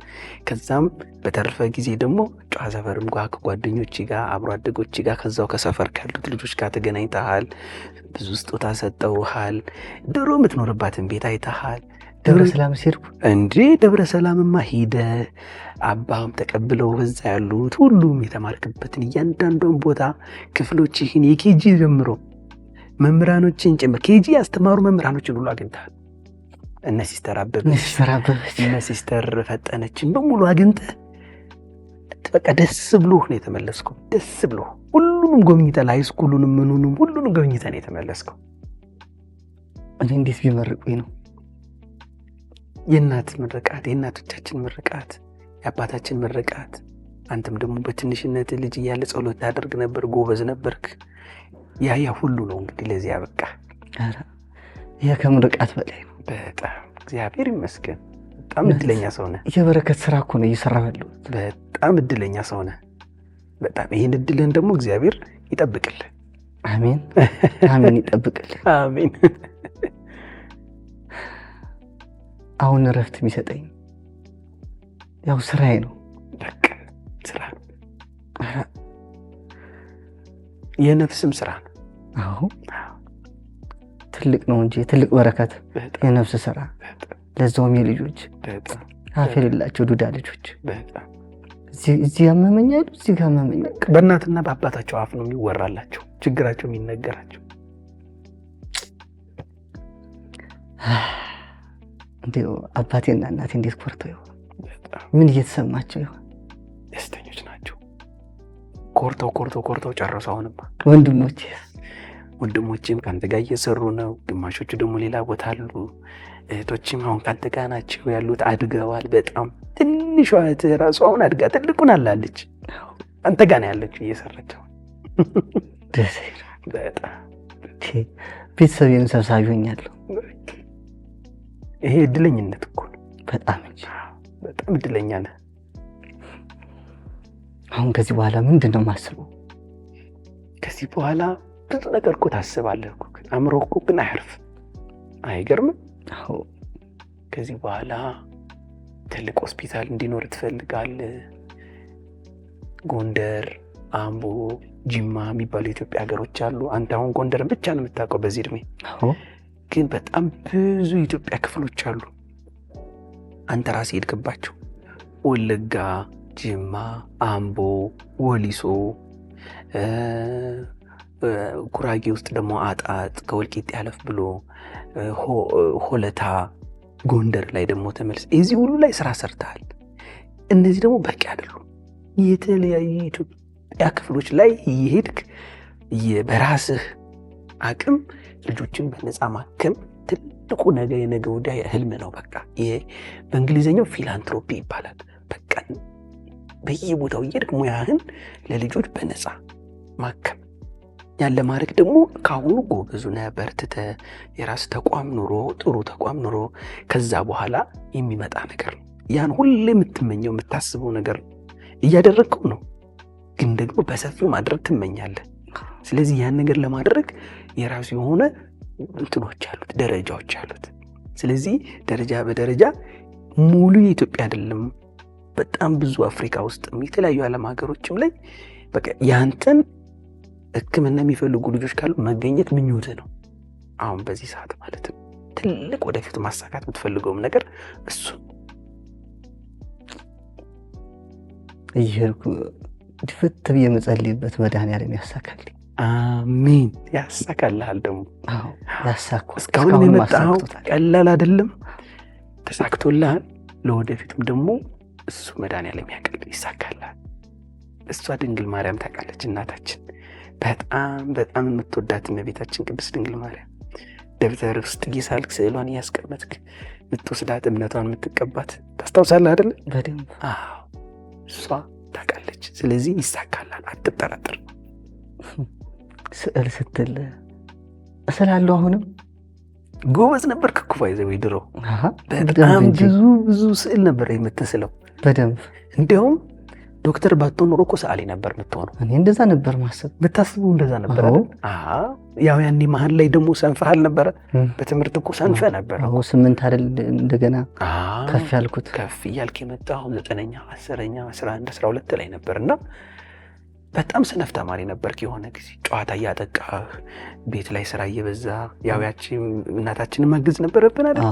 ከዛም በተረፈ ጊዜ ደግሞ ጨዋ ሰፈርም ጋር ከጓደኞች ጋር አብሮ አደጎች ጋር ከዛው ከሰፈር ካሉት ልጆች ጋር ተገናኝተሃል። ብዙ ስጦታ ሰጠውሃል። ድሮ የምትኖርባትን ቤት አይተሃል። ደብረ ሰላም ሲርኩ እንጂ ደብረ ሰላምማ ሂደህ አባም ተቀብለው በዛ ያሉት ሁሉም የተማርክበትን እያንዳንዷን ቦታ ክፍሎችህን የኬጂ ጀምሮ መምህራኖችን ጭምር ኬጂ ያስተማሩ መምህራኖችን ሁሉ አግኝተሃል። እነ ሲስተር አበበች እነ ሲስተር ፈጠነችን በሙሉ አግኝተህ በቃ ደስ ብሎህ ነው የተመለስከው። ደስ ብሎህ ሁሉንም ጎብኝተህ ሃይስኩሉንም ምኑንም ሁሉንም ጎብኝተህ ነው የተመለስከው። እኔ እንዴት ቢመርቁኝ ነው የእናት ምርቃት የእናቶቻችን ምርቃት የአባታችን ምርቃት። አንተም ደግሞ በትንሽነት ልጅ እያለ ጸሎት ታደርግ ነበር፣ ጎበዝ ነበርክ። ያ ሁሉ ነው እንግዲህ ለዚህ ያበቃ። ይሄ ከምርቃት በላይ ነው። በጣም እግዚአብሔር ይመስገን። በጣም እድለኛ ሰው ነህ። የበረከት ስራ እኮ ነው እየሰራህ ያለው። በጣም እድለኛ ሰው ነህ። በጣም ይሄን እድልን ደግሞ እግዚአብሔር ይጠብቅልህ። አሜን አሜን፣ ይጠብቅልህ። አሜን። አሁን እረፍት የሚሰጠኝ ያው ስራዬ ነው። በቃ ስራ ነው፣ የነፍስም ስራ ነው። አዎ ትልቅ ነው እንጂ ትልቅ በረከት የነፍስ ስራ። ለዛውም የልጆች አፍ የሌላቸው ዱዳ ልጆች እዚህ ያመመኛል እዚህ ጋር ያመመኛል። በእናትና በአባታቸው አፍ ነው የሚወራላቸው ችግራቸው የሚነገራቸው። እንዴው አባቴና እናቴ እንዴት ኮርተው ይሆን? ምን እየተሰማቸው ይሆን? ደስተኞች ናቸው። ኮርተው ጨረሱ። አሁንማ ወንድሞቼም ካንተ ጋር እየሰሩ ነው። ግማሾቹ ደግሞ ሌላ ቦታ አሉ። እህቶችም አሁን ካንተ ጋር ናቸው ያሉት። አድገዋል በጣም። ትንሿ እህትህ እራሱ አሁን አድጋ ትልቁን አላለች። አንተ ጋር ነው ያለችው እየሰራቸው። በጣም ቤተሰቤን ሰብሳቢ ሆኛለሁ። ይሄ እድለኝነት እኮ ነው። በጣም እንጂ በጣም እድለኛ ነህ። አሁን ከዚህ በኋላ ምንድን ነው የማስበው? ከዚህ በኋላ ብዙ ነገር እኮ ታስባለህ እኮ፣ አእምሮ እኮ ግን አያርፍም። አይገርምም? አዎ። ከዚህ በኋላ ትልቅ ሆስፒታል እንዲኖር ትፈልጋለህ። ጎንደር፣ አምቦ፣ ጅማ የሚባሉ የኢትዮጵያ ሀገሮች አሉ። አንተ አሁን ጎንደርን ብቻ ነው የምታውቀው በዚህ እድሜ። አዎ። ግን በጣም ብዙ የኢትዮጵያ ክፍሎች አሉ አንተ ራስህ ሄድክባቸው። ወለጋ፣ ጅማ፣ አምቦ፣ ወሊሶ፣ ጉራጌ ውስጥ ደግሞ አጣጥ፣ ከወልቂጤ ያለፍ ብሎ ሆለታ፣ ጎንደር ላይ ደግሞ ተመልስ። እዚህ ሁሉ ላይ ስራ ሰርተሃል። እነዚህ ደግሞ በቂ አይደሉም። የተለያዩ የኢትዮጵያ ክፍሎች ላይ እየሄድክ በራስህ አቅም ልጆችን በነፃ ማከም ትልቁ ነገር የነገ ወዲያ ህልም ነው። በቃ ይሄ በእንግሊዘኛው ፊላንትሮፒ ይባላል። በቃ በየቦታው እየሄድክ ሙያህን ለልጆች በነፃ ማከም ያለ ማድረግ ደግሞ ካሁኑ ጎበዙ ነህ፣ በርትተህ የራስ ተቋም ኑሮ ጥሩ ተቋም ኑሮ ከዛ በኋላ የሚመጣ ነገር ነው። ያን ሁሌ የምትመኘው የምታስበው ነገር እያደረግከው ነው፣ ግን ደግሞ በሰፊው ማድረግ ትመኛለህ። ስለዚህ ያን ነገር ለማድረግ የራሱ የሆነ እንትኖች አሉት፣ ደረጃዎች አሉት። ስለዚህ ደረጃ በደረጃ ሙሉ የኢትዮጵያ አይደለም፣ በጣም ብዙ አፍሪካ ውስጥም የተለያዩ ዓለም ሀገሮችም ላይ በቃ ያንተን ሕክምና የሚፈልጉ ልጆች ካሉ መገኘት ምኞትህ ነው። አሁን በዚህ ሰዓት ማለት ነው ትልቅ ወደፊት ማሳካት የምትፈልገውም ነገር እሱ እየሄድኩ ድፍት ብዬ የምጸልይበት መድኃኒዓለም ያሳካልኝ። አሜን። ያሳካልሃል ደግሞ። አዎ ያሳካው። እስካሁን የመጣው ቀላል አይደለም፣ ተሳክቶልሃል። ለወደፊቱም ደግሞ እሱ መድኃኒዓለም ያቀል ይሳካልሃል። እሷ ድንግል ማርያም ታውቃለች፣ እናታችን በጣም በጣም የምትወዳት እመቤታችን ቅድስት ድንግል ማርያም ደብተር ውስጥ እየሳልክ ስዕሏን እያስቀመጥክ የምትወስዳት እምነቷን የምትቀባት ታስታውሳለህ አይደለ? በደንብ። አዎ እሷ ታውቃለች። ስለዚህ ይሳካላል፣ አትጠራጥር። ስዕል ስትል እስላለሁ። አሁንም ጎበዝ ነበርክ እኮ ባይዘው ድሮ በጣም ብዙ ስዕል ነበር የምትስለው በደንብ። እንዲያውም ዶክተር ባትሆን ኖሮ እኮ ሰዓሊ ነበር የምትሆነው። እኔ እንደዛ ነበር ማሰብ ብታስበው እንደዛ ነበር አይደል? ያው ያኔ መሀል ላይ ደግሞ ሰንፈሃል ነበረ። በትምህርት እኮ ሰንፈ ነበር። 8 አይደል እንደገና ከፍ ያልኩት። ከፍ እያልክ የመጣው 9ኛ 10ኛ 11 12 ላይ ነበርና በጣም ሰነፍ ተማሪ ነበርክ። የሆነ ጊዜ ጨዋታ እያጠቃህ ቤት ላይ ስራ እየበዛ ያው ያቺ እናታችንን ማገዝ ነበረብን አይደል?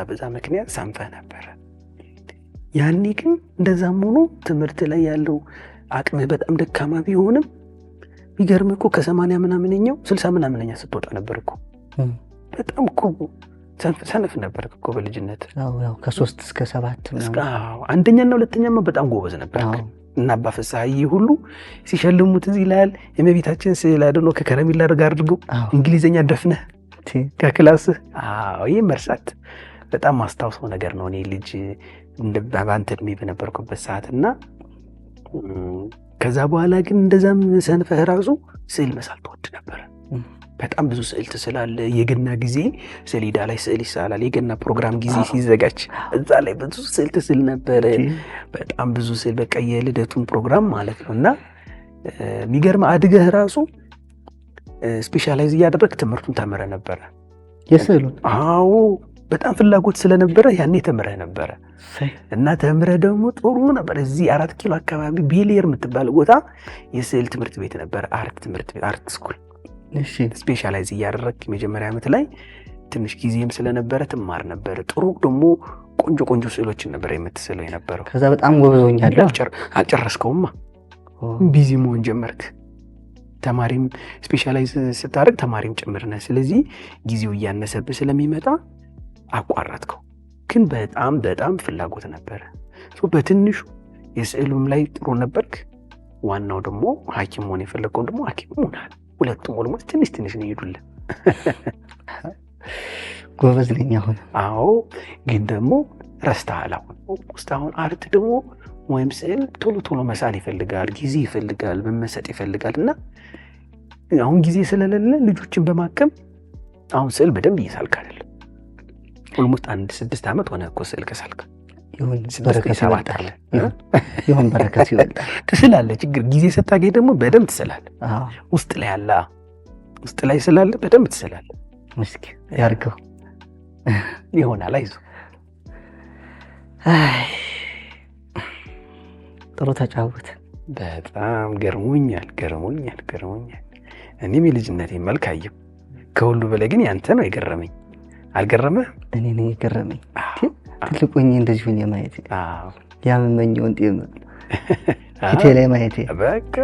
በዛ ምክንያት ሰንፈ ነበረ። ያኔ ግን እንደዛም ሆኖ ትምህርት ላይ ያለው አቅምህ በጣም ደካማ ቢሆንም ቢገርም እኮ ከ80 ምናምንኛው 60 ምናምንኛ ስትወጣ ነበር እኮ። በጣም እኮ ሰነፍ ነበር እኮ በልጅነት። ያው ከ3 እስከ 7 ምናምን። አንደኛና ሁለተኛማ በጣም ጎበዝ ነበር። እና አባ ፍስሐዬ ሁሉ ሲሸልሙት እዚህ ይላል የእመቤታችን ስዕል አድኖ ከከረሜላ ጋር አድርገው እንግሊዘኛ ደፍነህ ከክላስህ። ይህ መርሳት በጣም ማስታውሰው ነገር ነው። እኔ ልጅ በአንተ እድሜ በነበርኩበት ሰዓት እና ከዛ በኋላ ግን እንደዛም ሰንፈህ ራሱ ስዕል መሳል ትወድ ነበረ። በጣም ብዙ ስዕል ትስላለህ። የገና ጊዜ ሰሌዳ ላይ ስዕል ይሳላል። የገና ፕሮግራም ጊዜ ሲዘጋጅ እዛ ላይ ብዙ ስዕል ትስል ነበረ። በጣም ብዙ ስዕል፣ በቃ የልደቱን ፕሮግራም ማለት ነው። እና የሚገርም አድገህ ራሱ ስፔሻላይዝ እያደረግ ትምህርቱን ተምረህ ነበረ የስዕሉን። አዎ በጣም ፍላጎት ስለነበረ ያኔ ተምረህ ነበረ። እና ተምረህ ደግሞ ጥሩ ነበር። እዚህ 4 ኪሎ አካባቢ ቤሌር የምትባል ቦታ የስዕል ትምህርት ቤት ነበረ። አርት ስኩል ስፔሻላይዝ እያደረግ የመጀመሪያ ዓመት ላይ ትንሽ ጊዜም ስለነበረ ትማር ነበር። ጥሩ ደግሞ ቆንጆ ስዕሎችን ነበር የምትስለው የነበረው። ከዛ በጣም ጎበዞኛለሁ። አልጨረስከውማ፣ ቢዚ መሆን ጀመርክ። ተማሪም ስፔሻላይዝ ስታደርግ ተማሪም ጭምር ነህ። ስለዚህ ጊዜው እያነሰብህ ስለሚመጣ አቋረጥከው። ግን በጣም ፍላጎት ነበረ። በትንሹ የስዕሉም ላይ ጥሩ ነበርክ። ዋናው ደግሞ ሐኪም መሆን የፈለግከው ደግሞ ሐኪም ሆናል። ሁለቱም ኦልሞስት ትንሽ ነው ይሄዱልህ። ጎበዝ ነኝ አሁን። አዎ ግን ደግሞ ረስተሃል። አሁን አርት ደግሞ ወይም ስዕል ቶሎ መሳል ይፈልጋል፣ ጊዜ ይፈልጋል፣ መመሰጥ ይፈልጋል። እና አሁን ጊዜ ስለሌለ ልጆችን በማከም አሁን ስዕል በደንብ እየሳልክ አይደለም። ኦልሞስት 6 ዓመት ሆነ እኮ ስዕል ከሳልክ። ይሁን በረከት ይወጣል። ትስላለህ። ችግር ጊዜ ስታገኝ ደግሞ በደንብ ትስላለህ። ውስጥ ላይ ስላለ በደንብ ትስላለህ። እስኪ ያርገው ይሆናል። አይዞህ። ጥሩ ተጫወት። በጣም ገርሞኛል። እኔም የልጅነቴን መልክ አየሁ። ከሁሉ በላይ ግን ያንተ ነው የገረመኝ። አልገረመህ? እኔ ነኝ የገረመኝ። ትልቅ ሆኜ እንደዚህ ሆኜ ማየቴ፣ ያመመኘውን ጤም ፊቴ ላይ ማየቴ በቃ